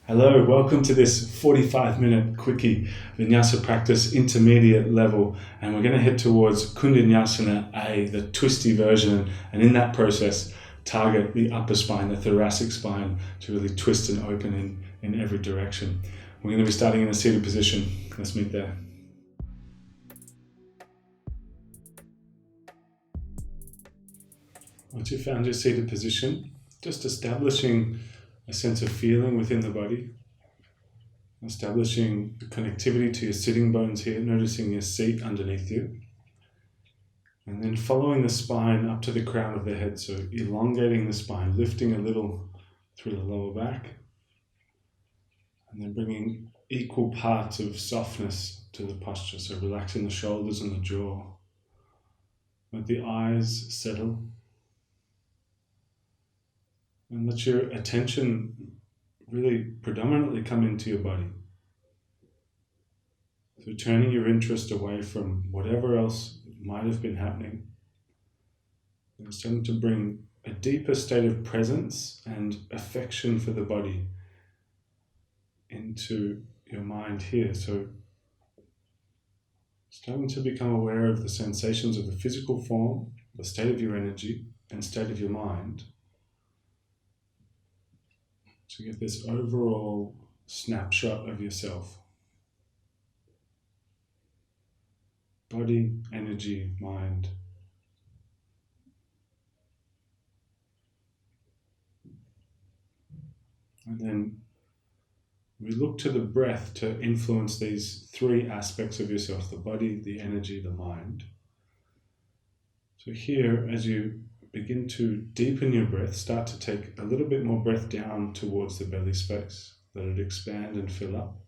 Hello, welcome to this 45-minute quickie Vinyasa practice intermediate level, and we're going to head towards Koundinyasana A, the twisty version, and in that process target the upper spine, the thoracic spine, to really twist and open in every direction. We're going to be starting in a seated position. Let's meet there. Once you've found your seated position, just establishing a sense of feeling within the body, establishing the connectivity to your sitting bones here, noticing your seat underneath you, and then following the spine up to the crown of the head, so elongating the spine, lifting a little through the lower back, and then bringing equal parts of softness to the posture, so relaxing the shoulders and the jaw. Let the eyes settle, and let your attention really predominantly come into your body. So turning your interest away from whatever else might have been happening, and starting to bring a deeper state of presence and affection for the body into your mind here. So starting to become aware of the sensations of the physical form, the state of your energy, and state of your mind. To get this overall snapshot of yourself. Body, energy, mind. And then we look to the breath to influence these three aspects of yourself: the body, the energy, the mind. So here, as you begin to deepen your breath, start to take a little bit more breath down towards the belly space. Let it expand and fill up.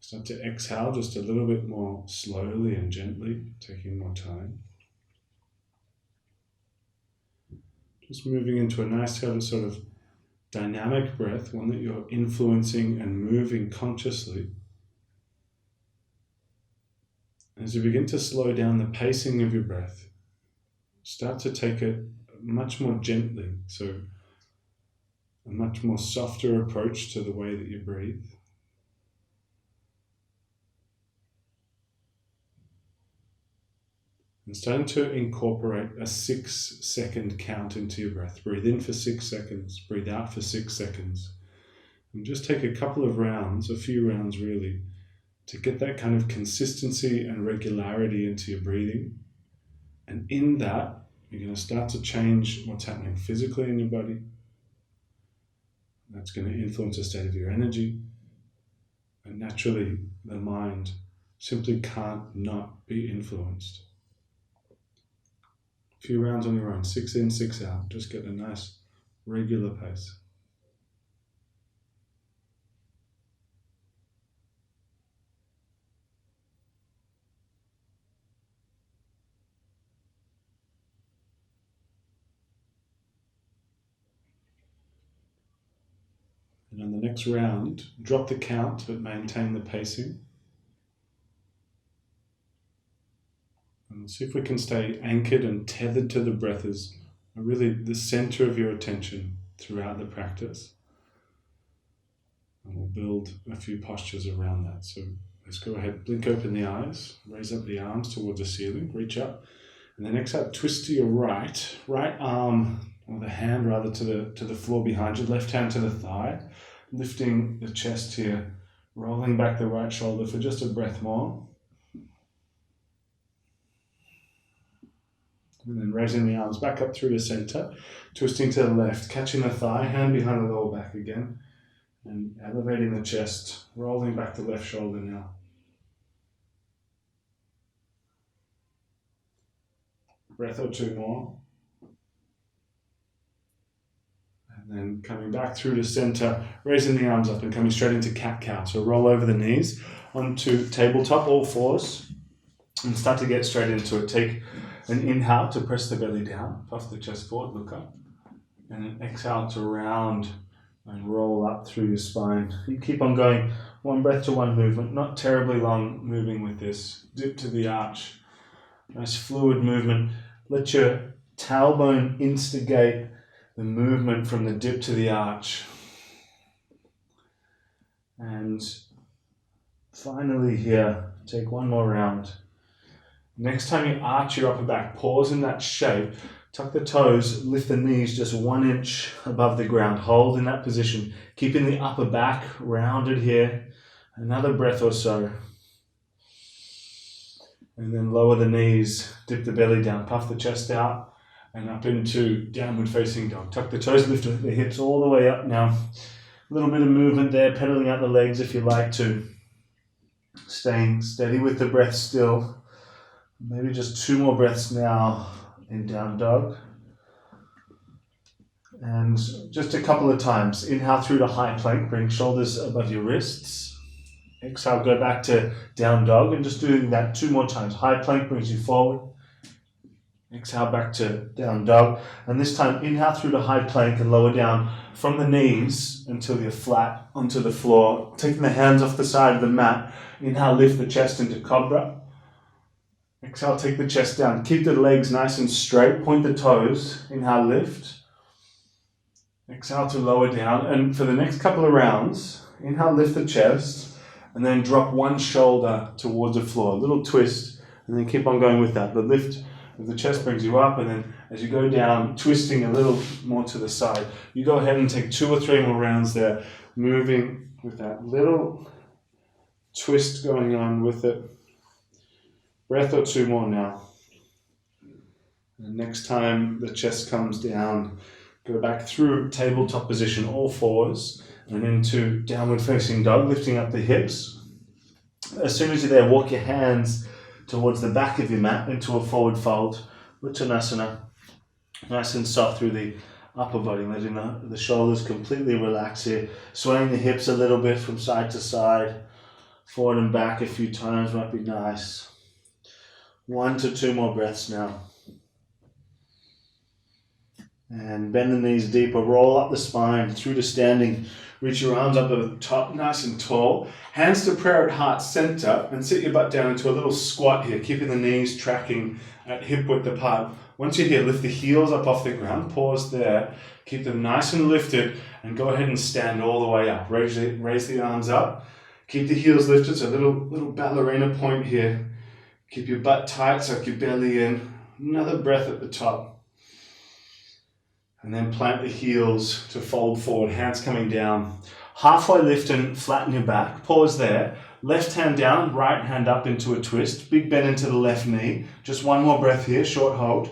Start to exhale just a little bit more slowly and gently, taking more time. Just moving into a nice sort of dynamic breath, one that you're influencing and moving consciously. As you begin to slow down the pacing of your breath, start to take it much more gently, so a much more softer approach to the way that you breathe. And starting to incorporate a 6-second count into your breath. Breathe in for 6 seconds, breathe out for 6 seconds. And just take a couple of rounds, a few rounds really, to get that kind of consistency and regularity into your breathing. And in that, you're going to start to change what's happening physically in your body. That's going to influence the state of your energy. And naturally, the mind simply can't not be influenced. A few rounds on your own, 6 in, 6 out. Just get a nice, regular pace. And on the next round, drop the count but maintain the pacing. And see if we can stay anchored and tethered to the breath as really the center of your attention throughout the practice. And we'll build a few postures around that. So let's go ahead, blink open the eyes, raise up the arms towards the ceiling, reach up, and then exhale, twist to your right arm, or the hand rather, to the floor behind you, left hand to the thigh, lifting the chest here, rolling back the right shoulder for just a breath more. And then raising the arms back up through the center, twisting to the left, catching the thigh, hand behind the lower back again, and elevating the chest, rolling back the left shoulder now. Breath or two more. And then coming back through to center, raising the arms up and coming straight into cat-cow. So roll over the knees onto tabletop, all fours, and start to get straight into it. Take an inhale to press the belly down, puff the chest forward, look up, and an exhale to round and roll up through your spine. You keep on going, one breath to one movement, not terribly long moving with this. Dip to the arch, nice fluid movement. Let your tailbone instigate the movement from the dip to the arch. And finally here, take one more round. Next time you arch your upper back, pause in that shape, tuck the toes, lift the knees just 1 inch above the ground. Hold in that position, keeping the upper back rounded here. Another breath or so. And then lower the knees, dip the belly down, puff the chest out, and up into downward facing dog. Tuck the toes, lift the hips all the way up now. A little bit of movement there, pedaling out the legs if you like to. Staying steady with the breath still. Maybe just 2 more breaths now in down dog. And just a couple of times. Inhale through to high plank, bring shoulders above your wrists. Exhale, go back to down dog, and just doing that 2 more times. High plank brings you forward. Exhale back to down dog. And this time, inhale through to high plank and lower down from the knees until you're flat onto the floor. Taking the hands off the side of the mat. Inhale, lift the chest into cobra. Exhale, take the chest down. Keep the legs nice and straight. Point the toes. Inhale, lift. Exhale to lower down. And for the next couple of rounds, inhale, lift the chest. And then drop one shoulder towards the floor. A little twist. And then keep on going with that. The lift of the chest brings you up. And then as you go down, twisting a little more to the side. You go ahead and take 2 or 3 more rounds there. Moving with that little twist going on with it. Breath or 2 more now. And next time the chest comes down, go back through tabletop position, all fours, and into downward facing dog, lifting up the hips. As soon as you're there, walk your hands towards the back of your mat into a forward fold, Uttanasana. Nice and soft through the upper body, letting the shoulders completely relax here. Swaying the hips a little bit from side to side. Forward and back a few times might be nice. 1 to 2 more breaths now. And bend the knees deeper, roll up the spine through to standing. Reach your arms up to the top, nice and tall. Hands to prayer at heart center, and sit your butt down into a little squat here, keeping the knees tracking at hip width apart. Once you're here, lift the heels up off the ground, pause there, keep them nice and lifted, and go ahead and stand all the way up. Raise the arms up, keep the heels lifted, so a little ballerina point here. Keep your butt tight, suck your belly in. Another breath at the top. And then plant the heels to fold forward, hands coming down. Halfway lift and flatten your back. Pause there. Left hand down, right hand up into a twist. Big bend into the left knee. Just 1 more breath here, short hold.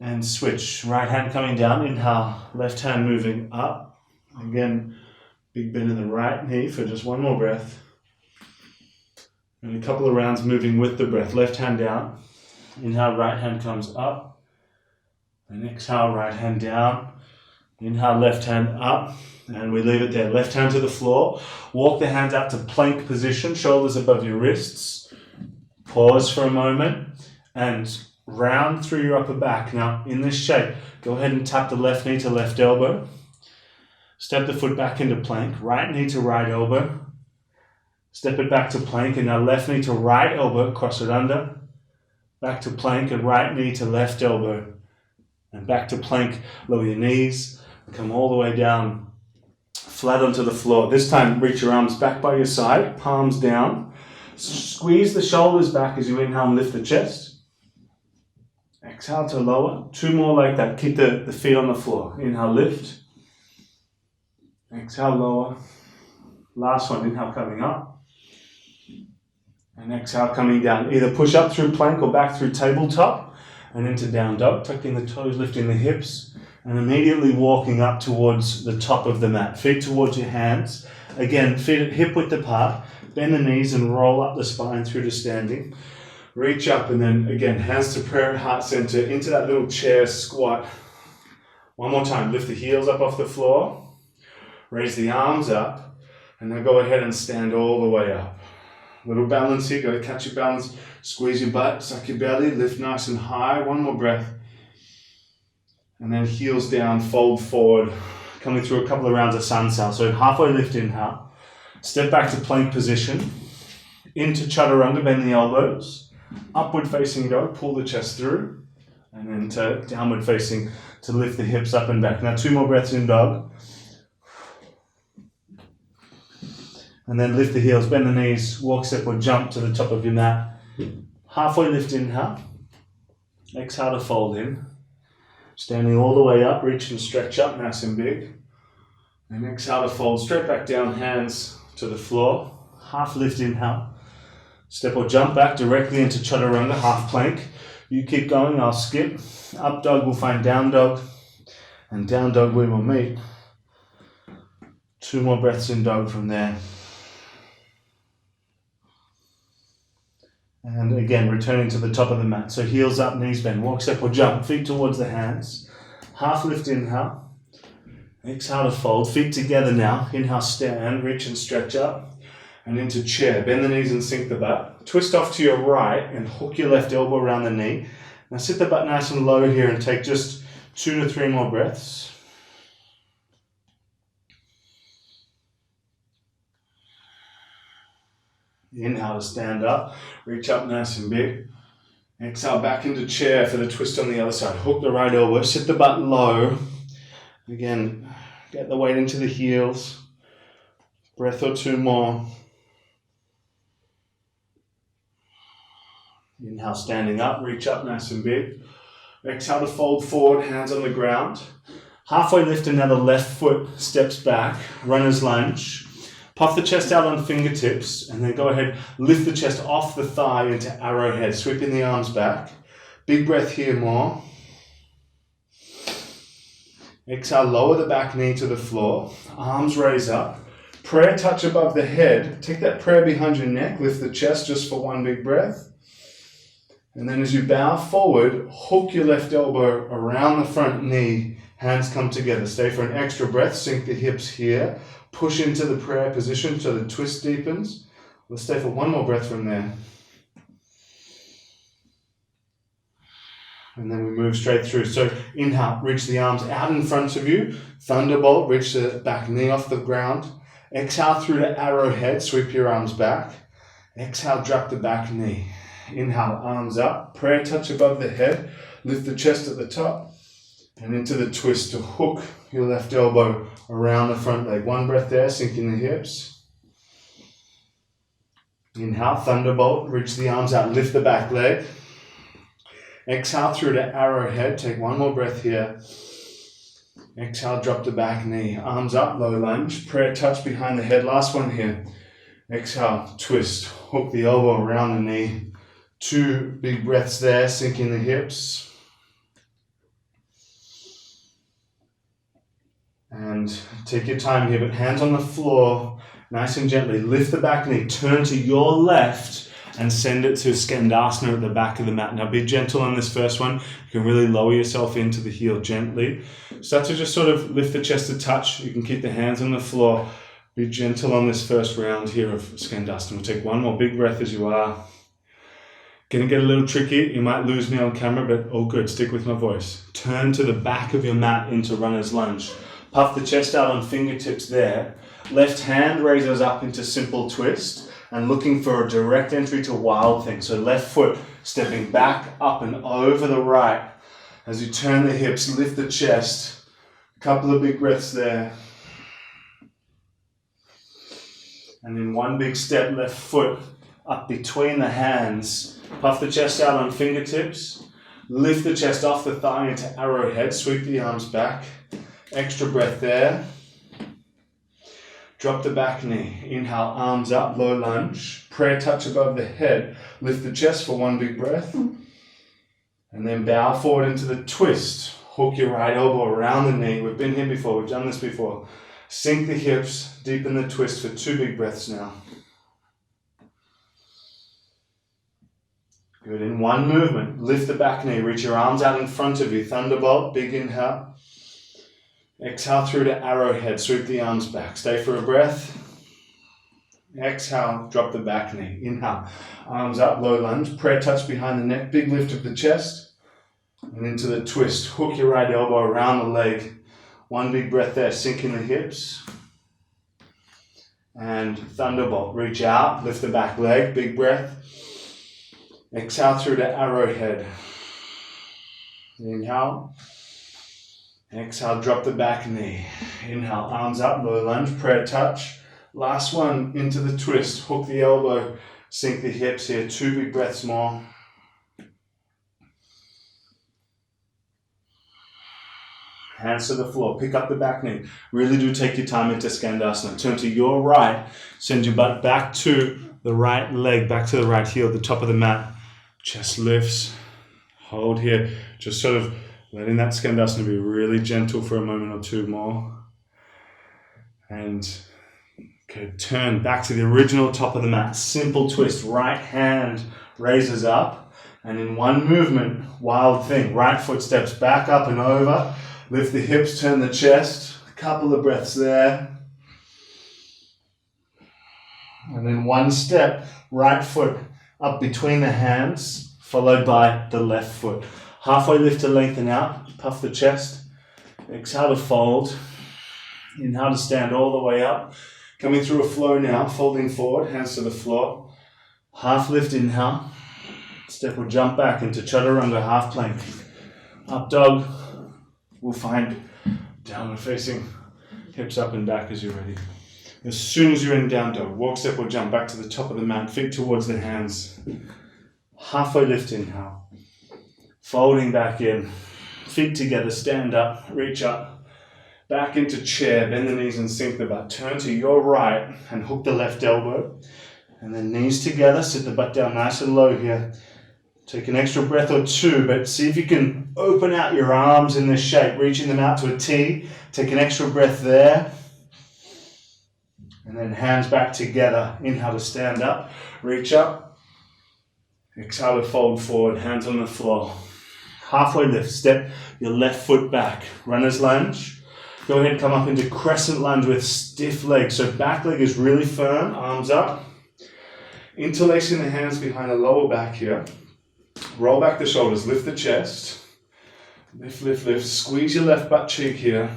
And switch. Right hand coming down, inhale. Left hand moving up. Again, big bend in the right knee for just 1 more breath. And a couple of rounds moving with the breath. Left hand down. Inhale, right hand comes up. And exhale, right hand down. Inhale, left hand up. And we leave it there. Left hand to the floor. Walk the hands out to plank position. Shoulders above your wrists. Pause for a moment. And round through your upper back. Now, in this shape, go ahead and tap the left knee to left elbow. Step the foot back into plank. Right knee to right elbow. Step it back to plank, and now left knee to right elbow, cross it under. Back to plank, and right knee to left elbow. And back to plank, lower your knees, come all the way down, flat onto the floor. This time, reach your arms back by your side, palms down. Squeeze the shoulders back as you inhale and lift the chest. Exhale to lower. 2 more like that. Keep the feet on the floor. Inhale, lift. Exhale, lower. Last one, inhale, coming up. And exhale, coming down. Either push up through plank or back through tabletop and into down dog, tucking the toes, lifting the hips, and immediately walking up towards the top of the mat. Feet towards your hands. Again, feet at hip width apart. Bend the knees and roll up the spine through to standing. Reach up and then, again, hands to prayer at heart center, into that little chair squat. 1 more time. Lift the heels up off the floor. Raise the arms up. And then go ahead and stand all the way up. Little balance here, got to catch your balance. Squeeze your butt, suck your belly, lift nice and high. 1 more breath. And then heels down, fold forward. Coming through a couple of rounds of sun cell. So halfway lift, inhale. Step back to plank position. Into chaturanga, bend the elbows. Upward facing dog, pull the chest through. And then to downward facing to lift the hips up and back. Now 2 more breaths in dog. And then lift the heels, bend the knees, walk, step or jump to the top of your mat. Halfway lift, inhale. Exhale to fold in. Standing all the way up, reach and stretch up, nice and big. And exhale to fold straight back down, hands to the floor. Half lift, inhale. Step or jump back directly into chaturanga, half plank. You keep going, I'll skip. Up dog, we'll find down dog. And down dog, we will meet. 2 more breaths in dog from there. And again, returning to the top of the mat. So heels up, knees bend, walk, step or jump, feet towards the hands. Half lift, inhale. Exhale to fold, feet together now. Inhale, stand, reach and stretch up. And into chair, bend the knees and sink the butt. Twist off to your right and hook your left elbow around the knee. Now sit the butt nice and low here and take just 2 to 3 more breaths. Inhale to stand up, reach up nice and big. Exhale back into chair for the twist on the other side. Hook the right elbow, sit the butt low. Again, get the weight into the heels. Breath or 2 more. Inhale, standing up, reach up nice and big. Exhale to fold forward, hands on the ground. Halfway lift, another left foot steps back, runner's lunge. Puff the chest out on fingertips, and then go ahead, lift the chest off the thigh into arrowhead, sweeping the arms back. Big breath here more. Exhale, lower the back knee to the floor, arms raise up. Prayer touch above the head. Take that prayer behind your neck, lift the chest just for 1 big breath. And then as you bow forward, hook your left elbow around the front knee, hands come together. Stay for an extra breath, sink the hips here. Push into the prayer position so the twist deepens. Let's stay for 1 more breath from there. And then we move straight through. So inhale, reach the arms out in front of you. Thunderbolt, reach the back knee off the ground. Exhale through to arrowhead, sweep your arms back. Exhale, drop the back knee. Inhale, arms up, prayer touch above the head. Lift the chest at the top. And into the twist to hook your left elbow around the front leg. 1 breath there, sinking the hips. Inhale, thunderbolt, reach the arms out, lift the back leg. Exhale through to arrowhead, take 1 more breath here. Exhale, drop the back knee, arms up, low lunge, prayer touch behind the head, last one here. Exhale, twist, hook the elbow around the knee. 2 big breaths there, sinking the hips. And take your time here, but hands on the floor, nice and gently. Lift the back knee, turn to your left and send it to Skandasana at the back of the mat. Now be gentle on this first one. You can really lower yourself into the heel gently. Start to just sort of lift the chest a touch. You can keep the hands on the floor. Be gentle on this first round here of Skandasana. We'll take 1 more big breath as you are. Gonna get a little tricky. You might lose me on camera, but all good. Stick with my voice. Turn to the back of your mat into runner's lunge. Puff the chest out on fingertips there. Left hand raises up into simple twist and looking for a direct entry to wild thing. So left foot stepping back, up and over the right. As you turn the hips, lift the chest. A couple of big breaths there. And in 1 big step, left foot up between the hands. Puff the chest out on fingertips. Lift the chest off the thigh into arrowhead. Sweep the arms back. Extra breath there. Drop the back knee. Inhale, arms up, low lunge. Prayer touch above the head. Lift the chest for 1 big breath. And then bow forward into the twist. Hook your right elbow around the knee. We've been here before. We've done this before. Sink the hips. Deepen the twist for 2 big breaths now. Good. In 1 movement, lift the back knee. Reach your arms out in front of you. Thunderbolt. Big inhale. Exhale through to arrowhead. Sweep the arms back. Stay for a breath. Exhale. Drop the back knee. Inhale. Arms up. Low lunge. Prayer touch behind the neck. Big lift of the chest. And into the twist. Hook your right elbow around the leg. 1 big breath there. Sinking the hips. And thunderbolt. Reach out. Lift the back leg. Big breath. Exhale through to arrowhead. Inhale. Exhale, drop the back knee. Inhale, arms up, low lunge, prayer touch. Last one, into the twist. Hook the elbow, sink the hips here. 2 big breaths more. Hands to the floor, pick up the back knee. Really do take your time into Skandasana. Turn to your right, send your butt back to the right leg, back to the right heel, the top of the mat. Chest lifts, hold here. Just sort of letting that Skandasana be really gentle for a moment or two more. And okay, turn back to the original top of the mat. Simple twist, right hand raises up. And in one movement, wild thing, right foot steps back up and over. Lift the hips, turn the chest. A couple of breaths there. And then one step, right foot up between the hands, followed by the left foot. Halfway lift to lengthen out, puff the chest. Exhale to fold. Inhale to stand all the way up. Coming through a flow now, folding forward, hands to the floor. Half lift, inhale. Step or jump back into chaturanga, half plank. Up dog. We'll find downward facing, hips up and back as you're ready. As soon as you're in down dog, walk, step or jump back to the top of the mat, feet towards the hands. Halfway lift, inhale. Folding back in, feet together, stand up, reach up. Back into chair, bend the knees and sink the butt. Turn to your right and hook the left elbow. And then knees together, sit the butt down nice and low here. Take an extra breath or two, but see if you can open out your arms in this shape, reaching them out to a T. Take an extra breath there. And then hands back together. Inhale to stand up, reach up. Exhale to fold forward, hands on the floor. Halfway lift, step your left foot back. Runner's lunge. Go ahead, come up into crescent lunge with stiff legs. So back leg is really firm, arms up. Interlacing the hands behind the lower back here. Roll back the shoulders, lift the chest. Lift, lift, lift. Squeeze your left butt cheek here.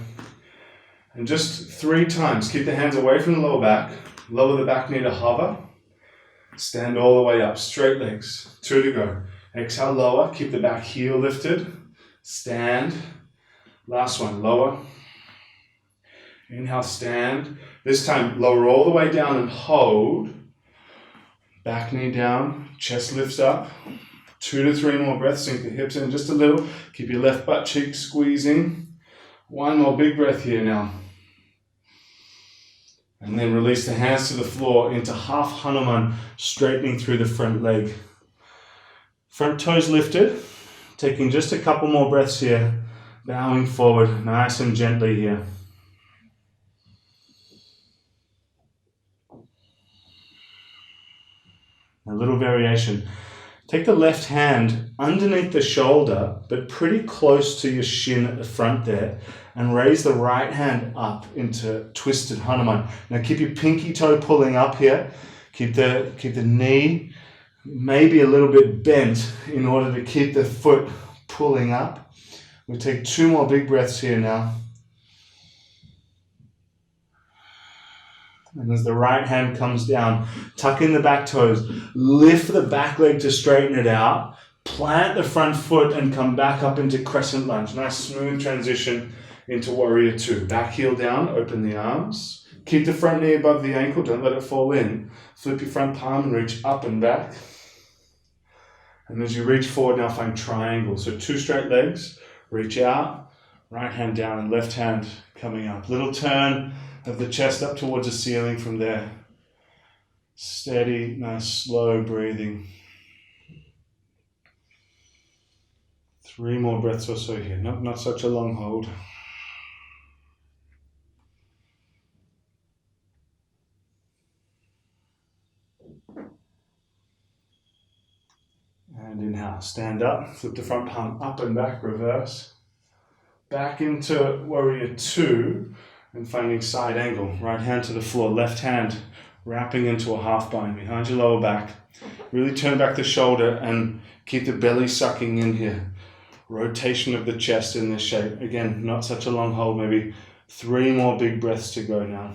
And just 3 times, keep the hands away from the lower back. Lower the back knee to hover. Stand all the way up, straight legs. 2 to go. Exhale, lower. Keep the back heel lifted. Stand. Last one, lower. Inhale, stand. This time, lower all the way down and hold. Back knee down, chest lifts up. 2 to 3 more breaths, sink the hips in just a little. Keep your left butt cheek squeezing. 1 more big breath here now. And then release the hands to the floor into half Hanuman, straightening through the front leg. Front toes lifted. Taking just a couple more breaths here. Bowing forward, nice and gently here. A little variation. Take the left hand underneath the shoulder, but pretty close to your shin at the front there, and raise the right hand up into twisted Hanuman. Now keep your pinky toe pulling up here. Keep the knee maybe a little bit bent in order to keep the foot pulling up. We'll take 2 more big breaths here now. And as the right hand comes down, tuck in the back toes, lift the back leg to straighten it out, plant the front foot and come back up into crescent lunge. Nice smooth transition into warrior 2. Back heel down, open the arms. Keep the front knee above the ankle, don't let it fall in. Flip your front palm and reach up and back. And as you reach forward, now find triangle. So 2 straight legs, reach out, right hand down and left hand coming up. Little turn of the chest up towards the ceiling from there. Steady, nice, slow breathing. 3 more breaths or so here. Not such a long hold. And inhale, stand up, flip the front palm up and back, reverse. Back into warrior 2. And finding side angle, right hand to the floor, left hand wrapping into a half bind behind your lower back. Really turn back the shoulder and keep the belly sucking in here. Rotation of the chest in this shape. Again, not such a long hold, maybe 3 more big breaths to go now.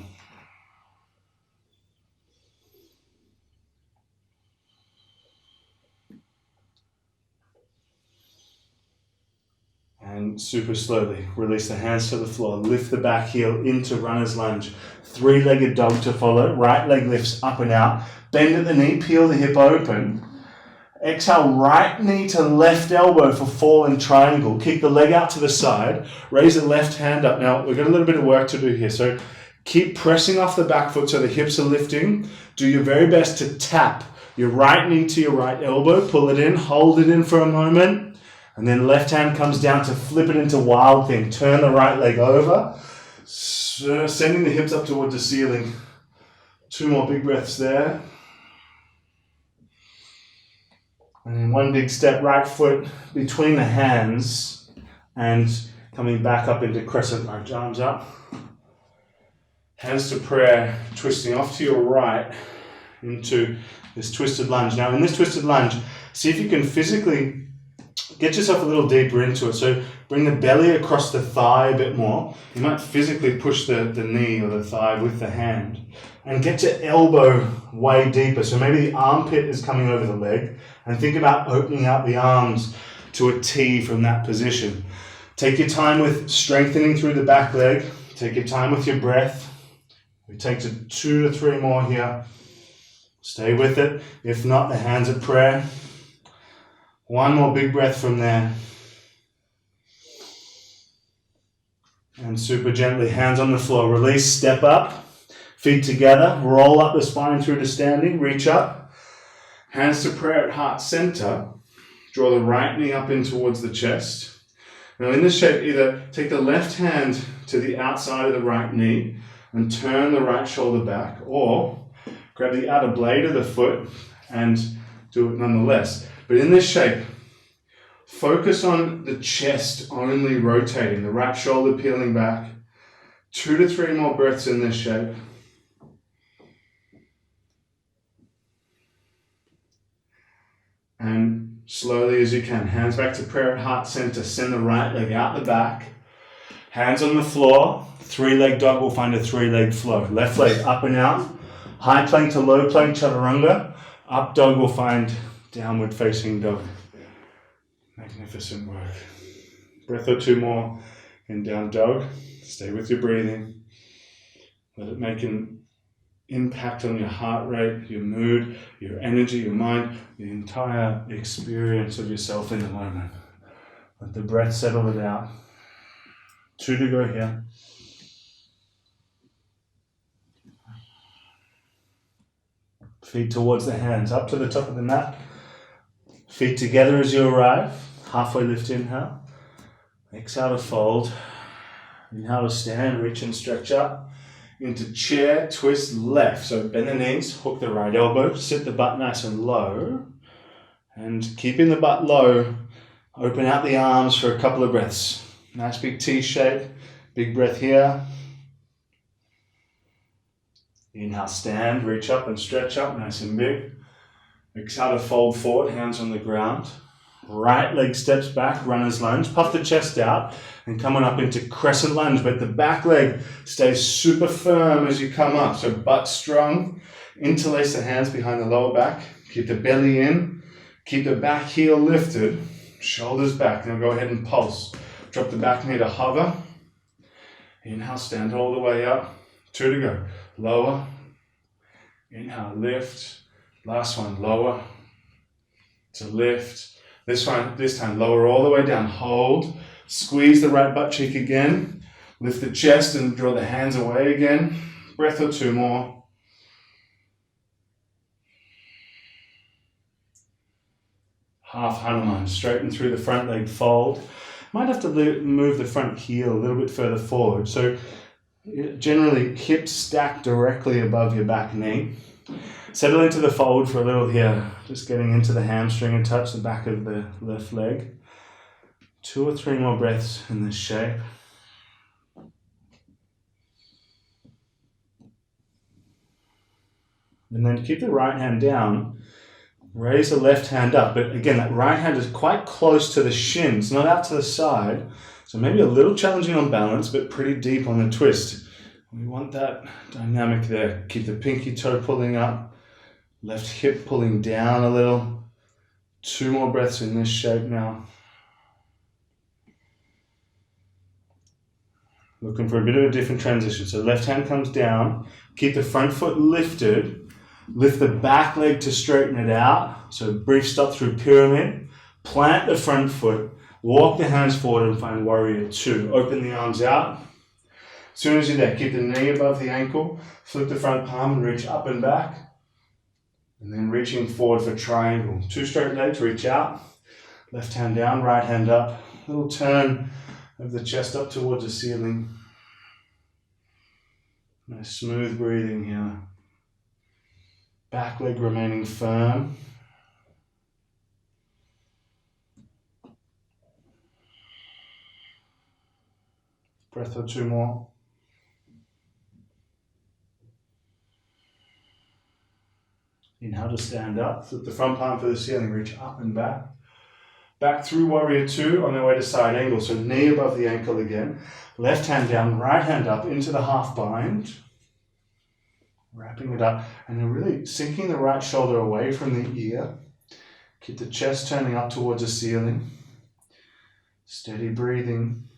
And And super slowly, release the hands to the floor. Lift the back heel into runner's lunge. Three-legged dog to follow. Right leg lifts up and out. Bend at the knee, peel the hip open. Exhale, right knee to left elbow for falling triangle. Kick the leg out to the side. Raise the left hand up. Now, we've got a little bit of work to do here. So keep pressing off the back foot so the hips are lifting. Do your very best to tap your right knee to your right elbow. Pull it in, hold it in for a moment. And then left hand comes down to flip it into wild thing. Turn the right leg over. Sending the hips up towards the ceiling. 2 more big breaths there. And then one big step, right foot between the hands and coming back up into crescent lunge. Arms up. Hands to prayer, twisting off to your right into this twisted lunge. Now in this twisted lunge, see if you can physically get yourself a little deeper into it. So bring the belly across the thigh a bit more. You might physically push the knee or the thigh with the hand. And get your elbow way deeper. So maybe the armpit is coming over the leg. And think about opening out the arms to a T from that position. Take your time with strengthening through the back leg. Take your time with your breath. We take to 2 to 3 more here. Stay with it. If not, the hands at prayer. One more big breath from there. And super gently, hands on the floor. Release, step up. Feet together. Roll up the spine through to standing. Reach up. Hands to prayer at heart center. Draw the right knee up in towards the chest. Now in this shape, either take the left hand to the outside of the right knee and turn the right shoulder back, or grab the outer blade of the foot and do it nonetheless. But in this shape, focus on the chest only rotating, the right shoulder peeling back. 2 to 3 more breaths in this shape. And slowly as you can, hands back to prayer at heart center. Send the right leg out the back. Hands on the floor. 3-leg dog will find a 3-leg flow. Left leg up and out. High plank to low plank, chaturanga. Up dog will find downward facing dog. Magnificent work. Breath or 2 more in down dog. Stay with your breathing. Let it make an impact on your heart rate, your mood, your energy, your mind, the entire experience of yourself in the moment. Let the breath settle it out. 2 to go here. Feet towards the hands, up to the top of the mat. Feet together as you arrive. Halfway lift, inhale. Exhale to fold. Inhale to stand, reach and stretch up. Into chair, twist left. So bend the knees, hook the right elbow, sit the butt nice and low. And keeping the butt low, open out the arms for a couple of breaths. Nice big T shape. Big breath here. Inhale, stand, reach up and stretch up, nice and big. Exhale to fold forward, hands on the ground. Right leg steps back, runner's lunge. Puff the chest out and come on up into crescent lunge, but the back leg stays super firm as you come up. So butt strong, interlace the hands behind the lower back. Keep the belly in, keep the back heel lifted, shoulders back. Now go ahead and pulse. Drop the back knee to hover. Inhale, stand all the way up. 2 to go. Lower. Inhale, lift. Last one, lower. To lift. This time, lower all the way down. Hold. Squeeze the right butt cheek again. Lift the chest and draw the hands away again. Breath or 2 more. Half Hanuman. Straighten through the front leg, fold. Might have to move the front heel a little bit further forward. So generally, hips stacked directly above your back knee. Settle into the fold for a little here. Just getting into the hamstring and touch the back of the left leg. 2 or 3 more breaths in this shape. And then keep the right hand down. Raise the left hand up. But again, that right hand is quite close to the shins, not out to the side. So maybe a little challenging on balance, but pretty deep on the twist. We want that dynamic there. Keep the pinky toe pulling up. Left hip pulling down a little. 2 more breaths in this shape now. Looking for a bit of a different transition. So left hand comes down, keep the front foot lifted, lift the back leg to straighten it out. So brief stop through pyramid, plant the front foot, walk the hands forward and find warrior two. Open the arms out. As soon as you're there, keep the knee above the ankle, flip the front palm and reach up and back. And then reaching forward for triangle. 2 straight legs, reach out. Left hand down, right hand up. Little turn of the chest up towards the ceiling. Nice smooth breathing here. Back leg remaining firm. Breath or 2 more. Inhale to stand up. Flip the front palm for the ceiling. Reach up and back. Back through warrior two on our way to side angle. So knee above the ankle again. Left hand down, right hand up into the half bind. Wrapping it up. And then really sinking the right shoulder away from the ear. Keep the chest turning up towards the ceiling. Steady breathing.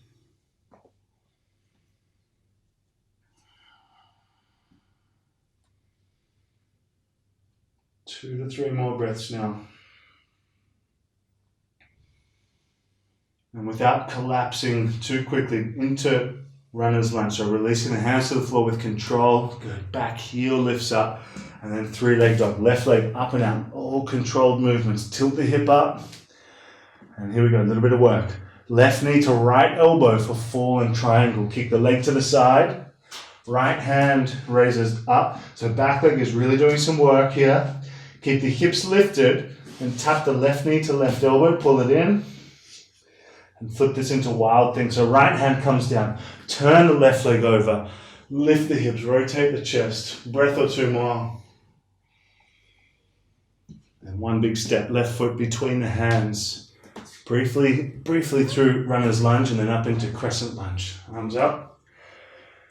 Two to 3 more breaths now. And without collapsing too quickly into runner's lunge, so releasing the hands to the floor with control. Good. Back heel lifts up. And then 3-leg dog. Left leg up and out. All controlled movements. Tilt the hip up. And here we go. A little bit of work. Left knee to right elbow for fallen triangle. Kick the leg to the side. Right hand raises up. So back leg is really doing some work here. Keep the hips lifted and tap the left knee to left elbow, pull it in and flip this into wild thing. So right hand comes down, turn the left leg over, lift the hips, rotate the chest, breath or 2 more. And 1 big step, left foot between the hands. Briefly through runner's lunge and then up into crescent lunge. Arms up.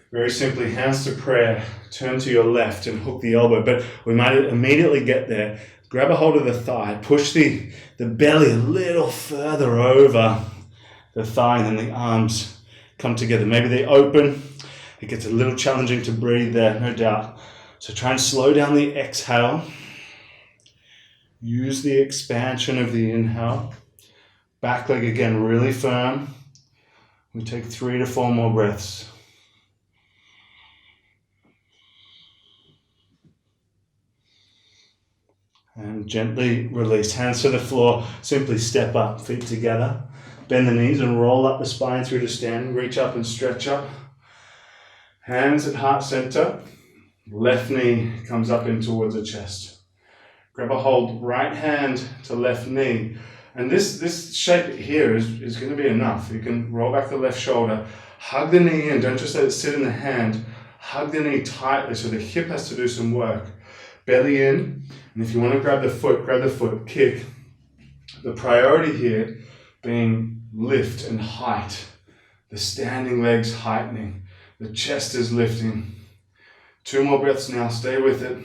Very simply, hands to prayer, turn to your left and hook the elbow, but we might immediately get there. Grab a hold of the thigh, push the belly a little further over the thigh, and then the arms come together. Maybe they open. It gets a little challenging to breathe there, no doubt. So try and slow down the exhale. Use the expansion of the inhale. Back leg again, really firm. We take 3 to 4 more breaths. And gently release. Hands to the floor. Simply step up, feet together. Bend the knees and roll up the spine through to standing. Reach up and stretch up. Hands at heart center. Left knee comes up in towards the chest. Grab a hold, right hand to left knee. And this shape here is going to be enough. You can roll back the left shoulder. Hug the knee in. Don't just let it sit in the hand. Hug the knee tightly so the hip has to do some work. Belly in. And if you want to grab the foot, kick. The priority here being lift and height. The standing legs heightening. The chest is lifting. 2 more breaths now. Stay with it.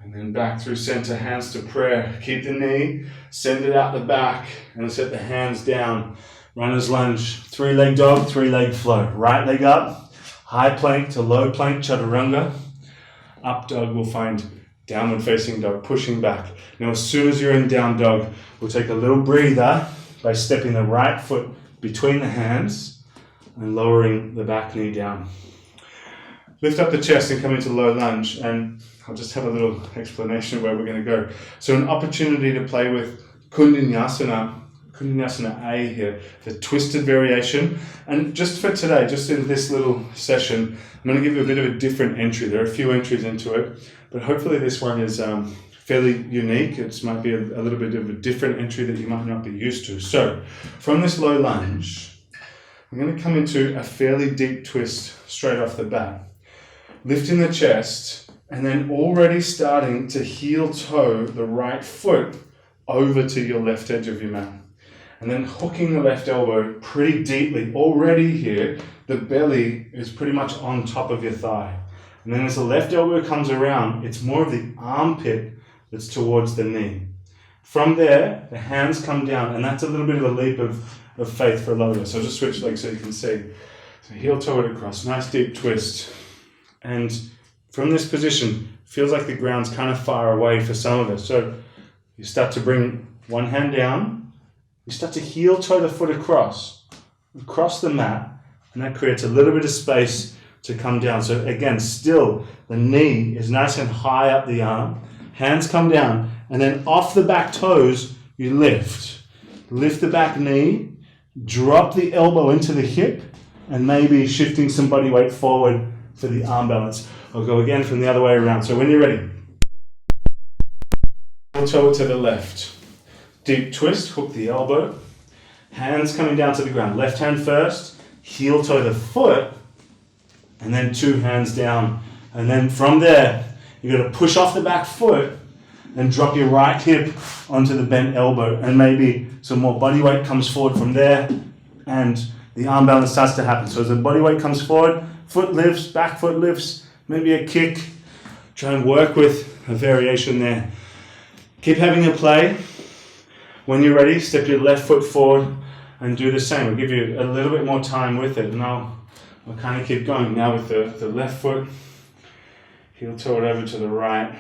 And then back through center, hands to prayer. Keep the knee, send it out the back, and set the hands down. Runner's lunge. 3-leg dog, 3-leg flow. Right leg up. High plank to low plank, chaturanga. Up dog, we'll find downward facing dog, pushing back. Now, as soon as you're in down dog, we'll take a little breather by stepping the right foot between the hands and lowering the back knee down. Lift up the chest and come into low lunge, and I'll just have a little explanation of where we're going to go. So an opportunity to play with Koundinyasana A here, the twisted variation. And just for today, just in this little session, I'm going to give you a bit of a different entry. There are a few entries into it, but hopefully this one is fairly unique. It might be a little bit of a different entry that you might not be used to. So from this low lunge, I'm going to come into a fairly deep twist straight off the bat. Lifting the chest, and then already starting to heel toe the right foot over to your left edge of your mat. And then hooking the left elbow pretty deeply. Already here, the belly is pretty much on top of your thigh. And then as the left elbow comes around, it's more of the armpit that's towards the knee. From there, the hands come down, and that's a little bit of a leap of of faith for a lot of us. I'll just switch legs so you can see. So heel toe it across, nice deep twist. And from this position, feels like the ground's kind of far away for some of us. So you start to bring one hand down, you start to heel toe the foot across the mat, and that creates a little bit of space to come down. So again, still the knee is nice and high up the arm, hands come down, and then off the back toes, you lift. Lift the back knee, drop the elbow into the hip, and maybe shifting some body weight forward for the arm balance. I'll go again from the other way around. So when you're ready, heel toe to the left. Deep twist, hook the elbow. Hands coming down to the ground. Left hand first, heel toe the foot, and then two hands down. And then from there, you're going to push off the back foot and drop your right hip onto the bent elbow. And maybe some more body weight comes forward from there, and the arm balance starts to happen. So as the body weight comes forward, foot lifts, back foot lifts, maybe a kick. Try and work with a variation there. Keep having a play. When you're ready, step your left foot forward and do the same. I'll give you a little bit more time with it, and I'll kind of keep going now with the left foot. Heel toe it over to the right.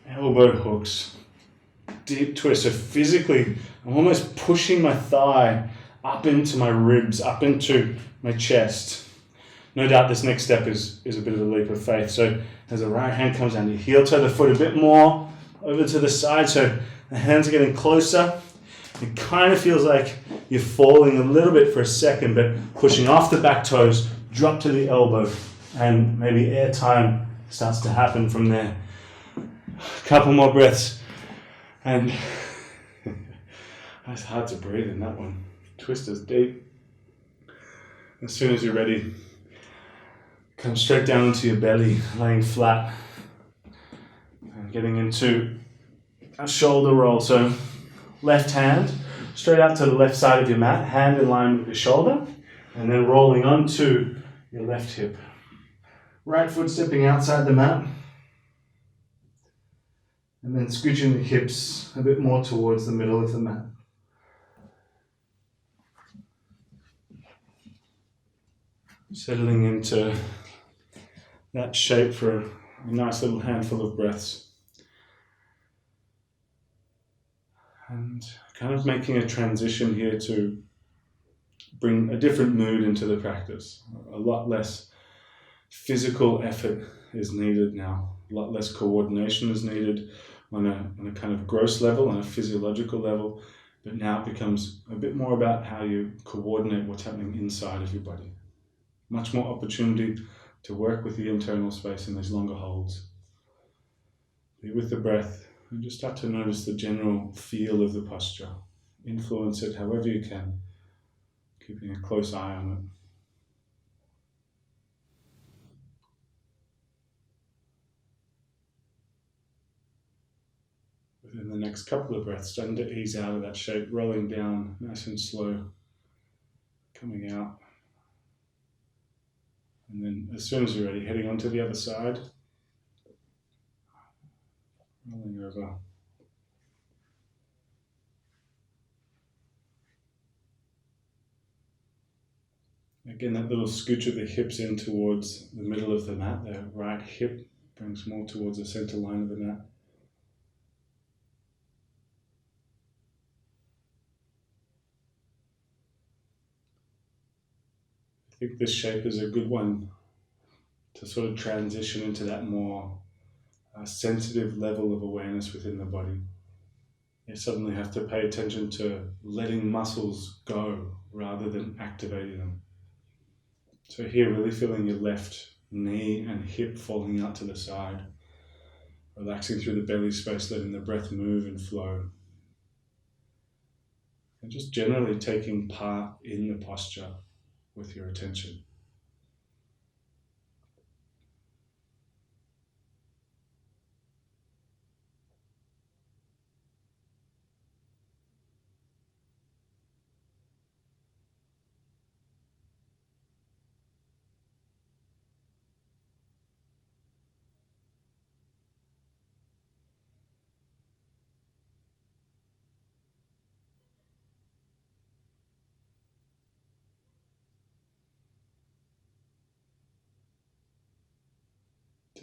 Elbow hooks. Deep twist. So physically, I'm almost pushing my thigh up into my ribs, up into my chest. No doubt this next step is a bit of a leap of faith. So as the right hand comes down, you heel toe the foot a bit more over to the side, so the hands are getting closer. It kind of feels like you're falling a little bit for a second, but pushing off the back toes, drop to the elbow, and maybe air time starts to happen from there. A couple more breaths, and it's hard to breathe in that one. Twist is deep. As soon as you're ready, come straight down into your belly, laying flat, and getting into a shoulder roll. So left hand straight out to the left side of your mat, hand in line with your shoulder, and then rolling onto your left hip. Right foot stepping outside the mat, and then scooching the hips a bit more towards the middle of the mat. Settling into that shape for a nice little handful of breaths. And kind of making a transition here to bring a different mood into the practice. A lot less physical effort is needed now. A lot less coordination is needed on a kind of gross level, on a physiological level. But now it becomes a bit more about how you coordinate what's happening inside of your body. Much more opportunity to work with the internal space in these longer holds. Be with the breath and just start to notice the general feel of the posture. Influence it however you can, keeping a close eye on it. Within the next couple of breaths, starting to ease out of that shape, rolling down nice and slow, coming out. And then as soon as you're ready, heading on to the other side, rolling over. Again, that little scooch of the hips in towards the middle of the mat. The right hip brings more towards the center line of the mat. I think this shape is a good one to sort of transition into that more sensitive level of awareness within the body. You suddenly have to pay attention to letting muscles go rather than activating them. So here, really feeling your left knee and hip falling out to the side, relaxing through the belly space, letting the breath move and flow. And just generally taking part in the posture with your attention.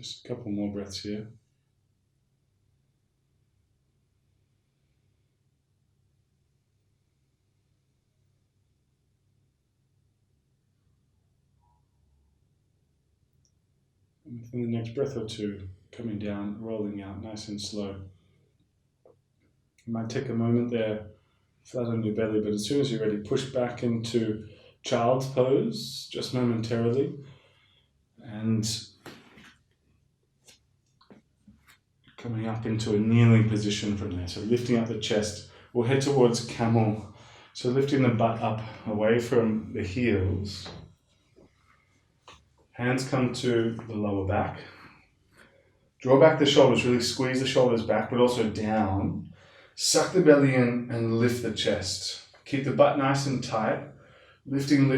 Just a couple more breaths here. And within the next breath or two, coming down, rolling out nice and slow. You might take a moment there, flat on your belly, but as soon as you're ready, push back into child's pose, just momentarily. And coming up into a kneeling position from there. So lifting up the chest. We'll head towards camel. So lifting the butt up away from the heels. Hands come to the lower back. Draw back the shoulders, really squeeze the shoulders back, but also down. Suck the belly in and lift the chest. Keep the butt nice and tight. Lifting,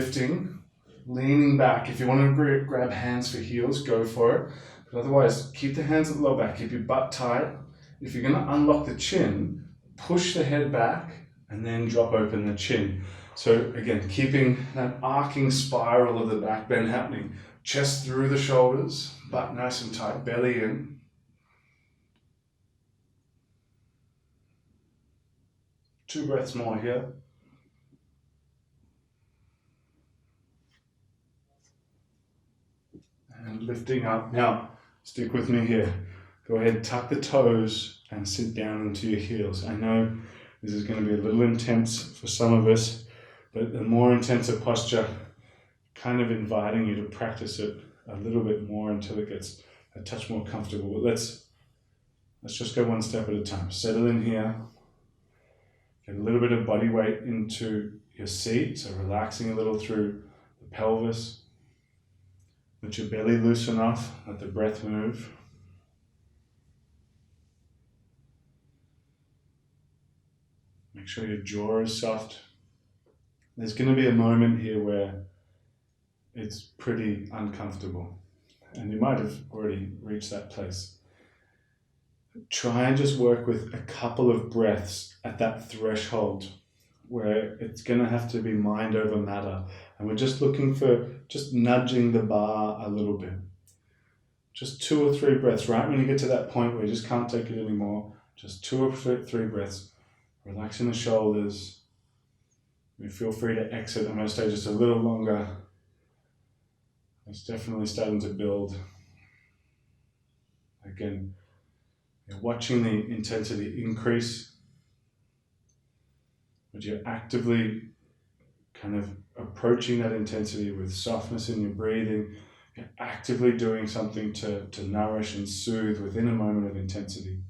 leaning back. If you want to grab hands for heels, go for it. But otherwise, keep the hands at the lower back. Keep your butt tight. If you're going to unlock the chin, push the head back and then drop open the chin. So again, keeping that arcing spiral of the back bend happening. Chest through the shoulders, butt nice and tight, belly in. Two breaths more here. And lifting up. Now, stick with me here. Go ahead, tuck the toes and sit down into your heels. I know this is going to be a little intense for some of us, but the more intensive posture, kind of inviting you to practice it a little bit more until it gets a touch more comfortable. But let's just go one step at a time. Settle in here. Get a little bit of body weight into your seat, so relaxing a little through the pelvis. Let your belly loosen off, let the breath move. Make sure your jaw is soft. There's going to be a moment here where it's pretty uncomfortable, and you might have already reached that place. Try and just work with a couple of breaths at that threshold where it's going to have to be mind over matter, and we're just looking for just nudging the bar a little bit. Just 2 or 3 breaths, right when you get to that point where you just can't take it anymore, just 2 or 3 breaths, relaxing the shoulders. You feel free to exit. I'm going to stay just a little longer. It's definitely starting to build. Again, you're watching the intensity increase, but you're actively kind of approaching that intensity with softness in your breathing. You're actively doing something to nourish and soothe within a moment of intensity.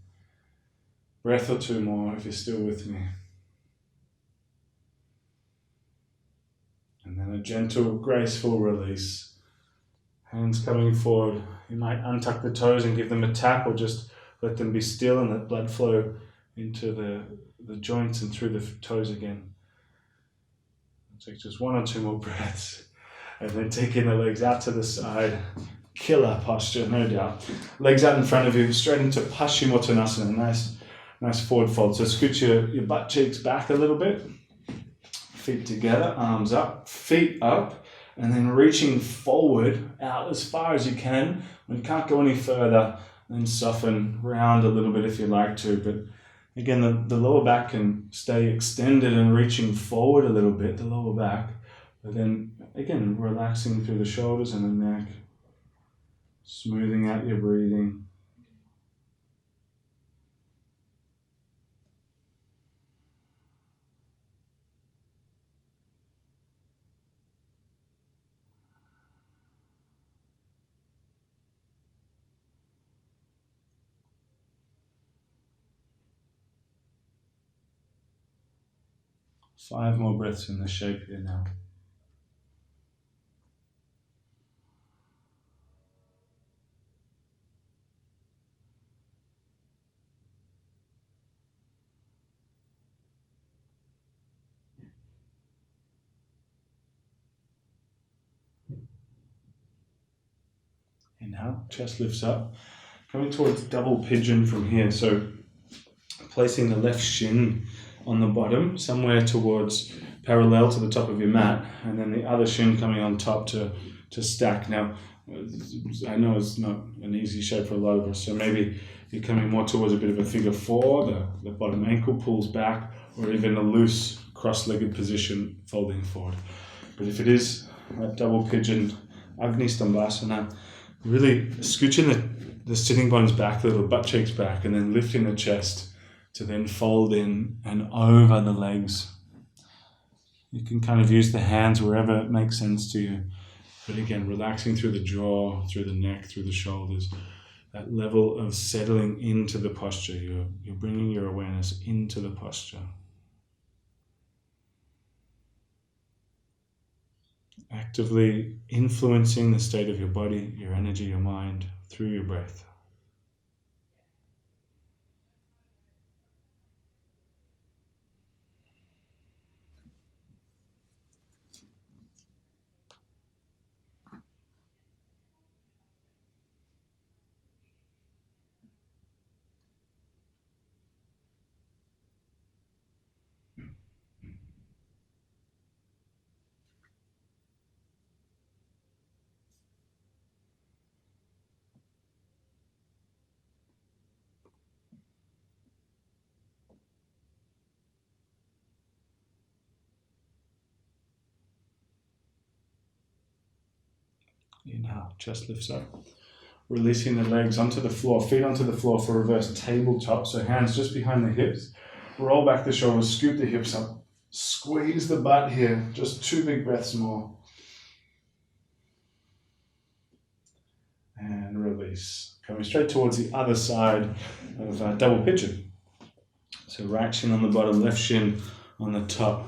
Breath or 2 more if you're still with me. And then a gentle, graceful release. Hands coming forward. You might untuck the toes and give them a tap, or just let them be still and let blood flow into the joints and through the toes again. Take just 1 or 2 more breaths. And then taking the legs out to the side. Killer posture, no doubt. Legs out in front of you, straight into Paschimottanasana. Nice forward fold. So scoot your butt cheeks back a little bit. Feet together, arms up, feet up. And then reaching forward, out as far as you can. When you can't go any further, then soften, round a little bit if you like to. But again, the lower back can stay extended and reaching forward a little bit, the lower back. But then, again, relaxing through the shoulders and the neck. Smoothing out your breathing. Five more breaths in this shape here now. Inhale, chest lifts up. Coming towards double pigeon from here. So placing the left shin on the bottom, somewhere towards parallel to the top of your mat, and then the other shin coming on top to stack. Now, I know it's not an easy shape for a lot of us, so maybe you're coming more towards a bit of a figure four, the bottom ankle pulls back, or even a loose cross-legged position folding forward. But if it is that double pigeon Agni Stambhasana, really scooching the sitting bones back a little, butt cheeks back, and then lifting the chest to then fold in and over the legs. You can kind of use the hands wherever it makes sense to you. But again, relaxing through the jaw, through the neck, through the shoulders, that level of settling into the posture. You're bringing your awareness into the posture. Actively influencing the state of your body, your energy, your mind through your breath. Inhale, chest lifts up. Releasing the legs onto the floor, feet onto the floor for reverse tabletop. So hands just behind the hips. Roll back the shoulders, scoop the hips up. Squeeze the butt here. Just 2 big breaths more. And release. Coming straight towards the other side of double pigeon. So right shin on the bottom, left shin on the top.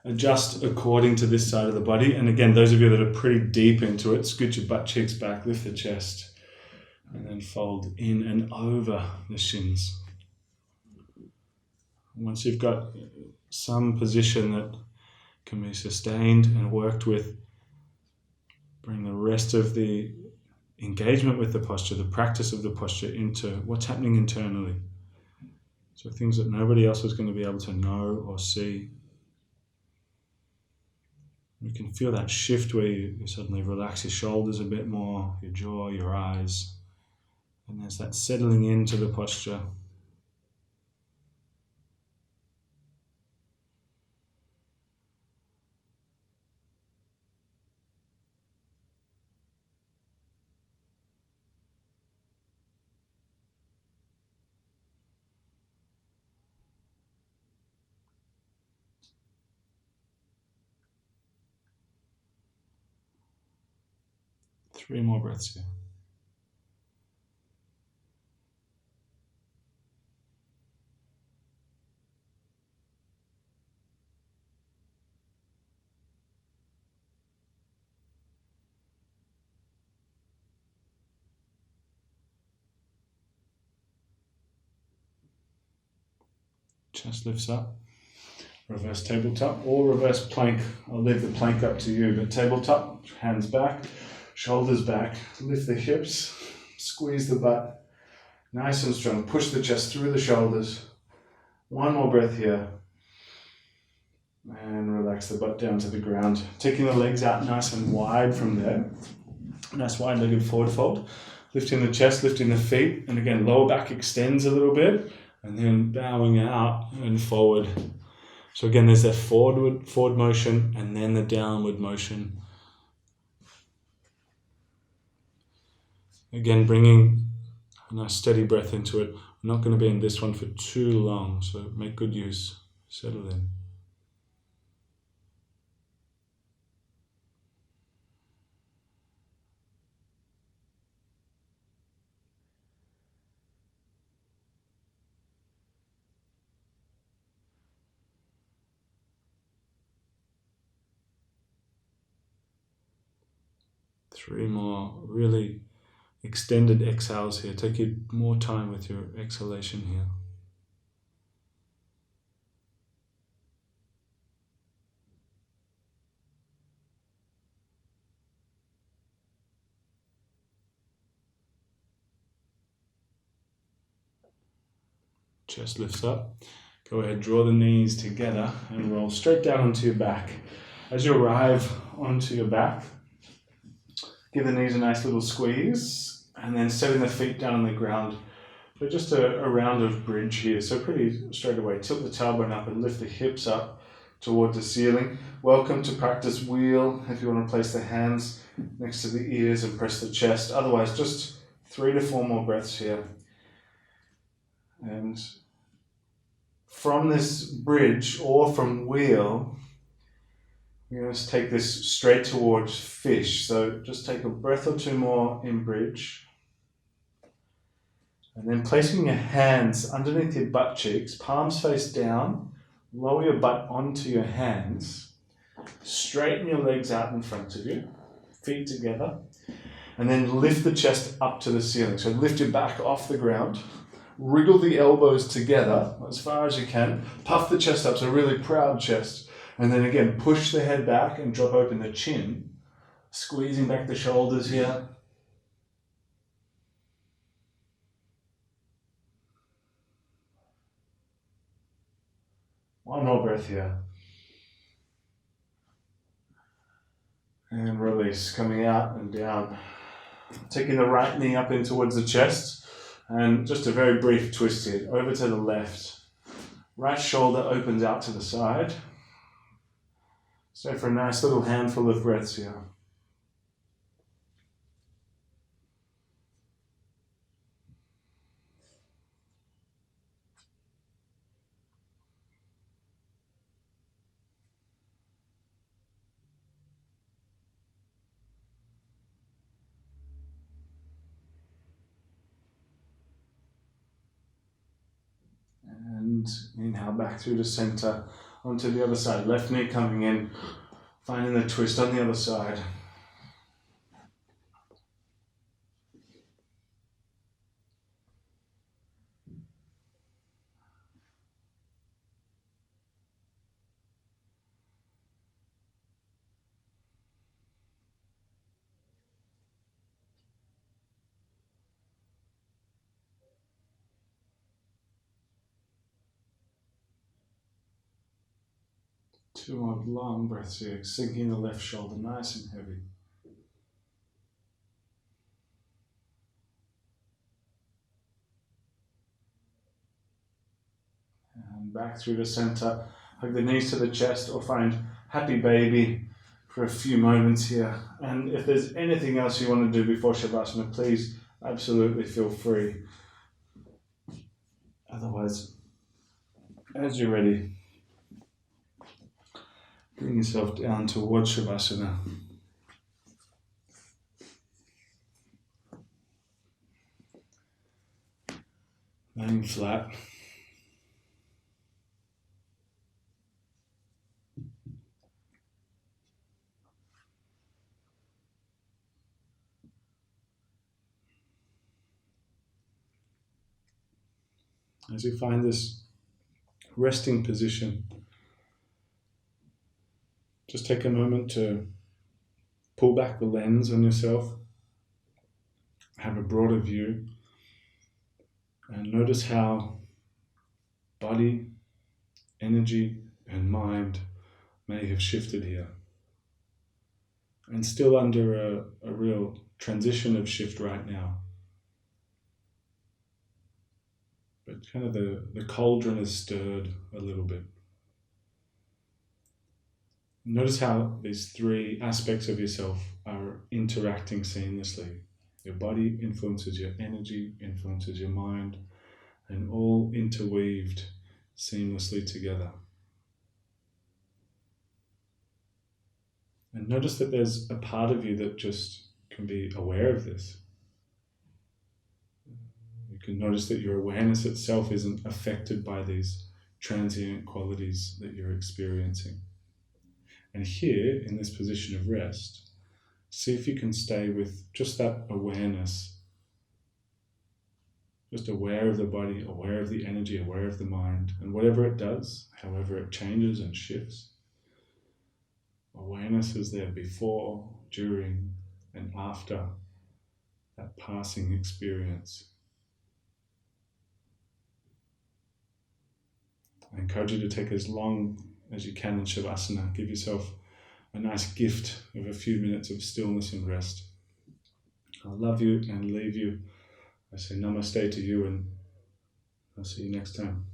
Adjust according to this side of the body. And again, those of you that are pretty deep into it, scoot your butt cheeks back, lift the chest, and then fold in and over the shins. Once you've got some position that can be sustained and worked with, bring the rest of the engagement with the posture, the practice of the posture, into what's happening internally. So things that nobody else is going to be able to know or see. You can feel that shift where you suddenly relax your shoulders a bit more, your jaw, your eyes. And there's that settling into the posture. Three more breaths here. Chest lifts up. Reverse tabletop or reverse plank. I'll leave the plank up to you, but tabletop, hands back, shoulders back, lift the hips, squeeze the butt, nice and strong. Push the chest through the shoulders. One more breath here. And relax the butt down to the ground. Taking the legs out nice and wide from there. Nice wide-legged forward fold. Lifting the chest, lifting the feet. And again, lower back extends a little bit. And then bowing out and forward. So again, there's that forward motion and then the downward motion. Again, bringing a nice steady breath into it. We're not going to be in this one for too long, so make good use. Settle in. Three more really extended exhales here. Take you more time with your exhalation here. Chest lifts up. Go ahead, draw the knees together and roll straight down onto your back. As you arrive onto your back, Give the knees a nice little squeeze, and then setting the feet down on the ground. So just a round of bridge here. So pretty straight away. Tilt the tailbone up and lift the hips up towards the ceiling. Welcome to practice wheel if you want to place the hands next to the ears and press the chest. Otherwise, just 3 to 4 more breaths here. And from this bridge or from wheel, we're going to take this straight towards fish. So just take a breath or 2 more in bridge. And then placing your hands underneath your butt cheeks, palms face down, lower your butt onto your hands, straighten your legs out in front of you, feet together, and then lift the chest up to the ceiling. So lift your back off the ground, wriggle the elbows together as far as you can, puff the chest up, so really proud chest, and then again push the head back and drop open the chin, squeezing back the shoulders here. One more breath here. And release, coming out and down. Taking the right knee up in towards the chest. And just a very brief twist here. Over to the left. Right shoulder opens out to the side. Stay for a nice little handful of breaths here. And inhale back through the center onto the other side. Left knee coming in, finding the twist on the other side. Two more long breaths here, sinking the left shoulder nice and heavy. And back through the center. Hug the knees to the chest or find happy baby for a few moments here. And if there's anything else you want to do before Shavasana, please absolutely feel free. Otherwise, as you're ready, bring yourself down towards Shavasana. Laying flat. As you find this resting position, just take a moment to pull back the lens on yourself, have a broader view, and notice how body, energy, and mind may have shifted here. And still under a real transition of shift right now. But kind of the cauldron is stirred a little bit. Notice how these 3 aspects of yourself are interacting seamlessly. Your body influences your energy, influences your mind, and all interweaved seamlessly together. And notice that there's a part of you that just can be aware of this. You can notice that your awareness itself isn't affected by these transient qualities that you're experiencing. And here, in this position of rest, see if you can stay with just that awareness. Just aware of the body, aware of the energy, aware of the mind, and whatever it does, however it changes and shifts, awareness is there before, during, and after that passing experience. I encourage you to take as long as you can in Shavasana. Give yourself a nice gift of a few minutes of stillness and rest. I love you and leave you. I say namaste to you, and I'll see you next time.